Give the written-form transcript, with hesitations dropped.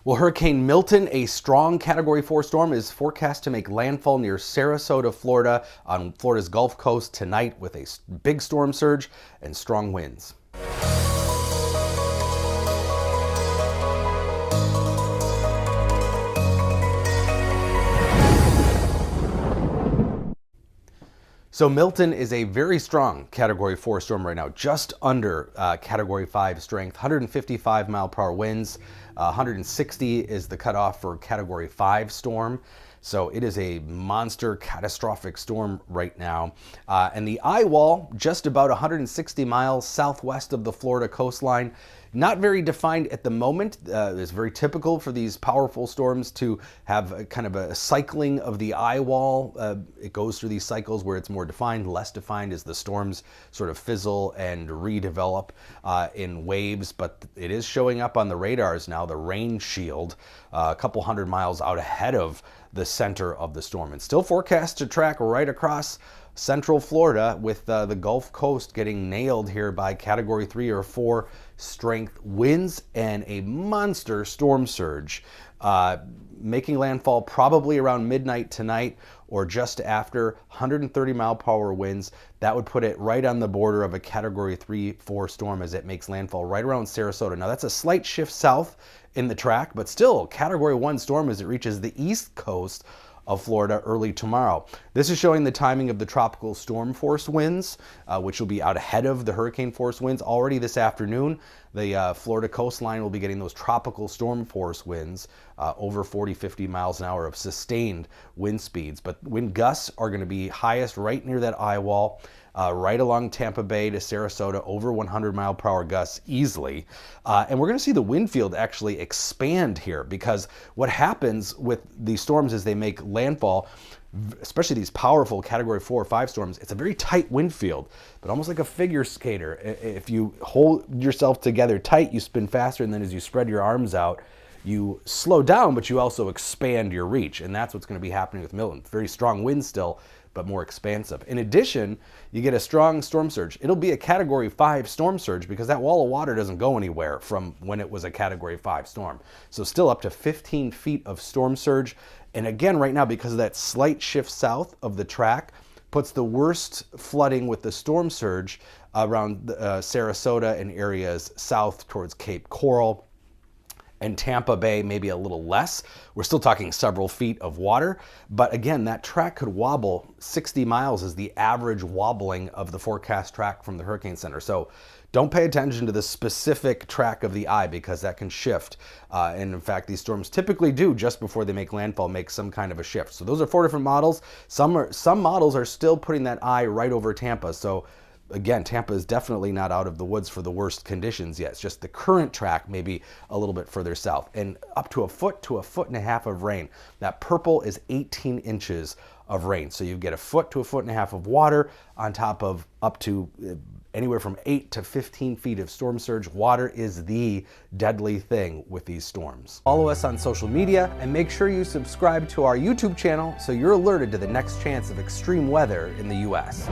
Well, Hurricane Milton, a strong Category 4 storm, is forecast to make landfall near Sarasota, Florida, on Florida's Gulf Coast tonight with a big storm surge and strong winds. So Milton is a very strong Category 4 storm right now, just under Category 5 strength, 155 mile per hour winds, 160 is the cutoff for Category 5 storm. So it is a monster catastrophic storm right now. And the eye wall, just about 160 miles southwest of the Florida coastline, not very defined at the moment. It's very typical for these powerful storms to have a kind of a cycling of the eye wall. It goes through these cycles where it's more defined, less defined as the storms sort of fizzle and redevelop in waves. But it is showing up on the radars now, the rain shield, a couple hundred miles out ahead of the center of the storm, and still forecast to track right across central Florida, with the Gulf Coast getting nailed here by Category 3 or 4 strength winds and a monster storm surge, making landfall probably around midnight tonight or just after. 130 mile per hour winds. That would put it right on the border of a Category 3-4 storm as it makes landfall right around Sarasota. Now that's a slight shift south in the track, but still Category 1 storm as it reaches the east coast of Florida early tomorrow. This is showing the timing of the tropical storm force winds, which will be out ahead of the hurricane force winds. Already this afternoon, the Florida coastline will be getting those tropical storm force winds, over 40, 50 miles an hour of sustained wind speeds. But wind gusts are going to be highest right near that eye wall, right along Tampa Bay to Sarasota, over 100 mile per hour gusts easily. And we're going to see the wind field actually expand here, because what happens with these storms as they make landfall, especially these powerful Category 4 or 5 storms, it's a very tight wind field, but almost like a figure skater. If you hold yourself together tight, you spin faster, and then as you spread your arms out, you slow down, but you also expand your reach. And that's what's going to be happening with Milton. Very strong wind still, but more expansive. In addition, you get a strong storm surge. It'll be a Category 5 storm surge because that wall of water doesn't go anywhere from when it was a Category 5 storm. So still up to 15 feet of storm surge. And again, right now, because of that slight shift south of the track, puts the worst flooding with the storm surge around Sarasota and areas south towards Cape Coral and Tampa Bay, maybe a little less. We're still talking several feet of water, but again, that track could wobble. 60 miles is the average wobbling of the forecast track from the Hurricane Center. So don't pay attention to the specific track of the eye, because that can shift. And in fact, these storms typically do, just before they make landfall, make some kind of a shift. So those are 4 different models. Some models are still putting that eye right over Tampa. So again, Tampa is definitely not out of the woods for the worst conditions yet. It's just the current track maybe a little bit further south, and up to a foot to a foot and a half of rain. That purple is 18 inches of rain. So you get a foot to a foot and a half of water on top of up to anywhere from 8 to 15 feet of storm surge. Water is the deadly thing with these storms. Follow us on social media and make sure you subscribe to our YouTube channel so you're alerted to the next chance of extreme weather in the US.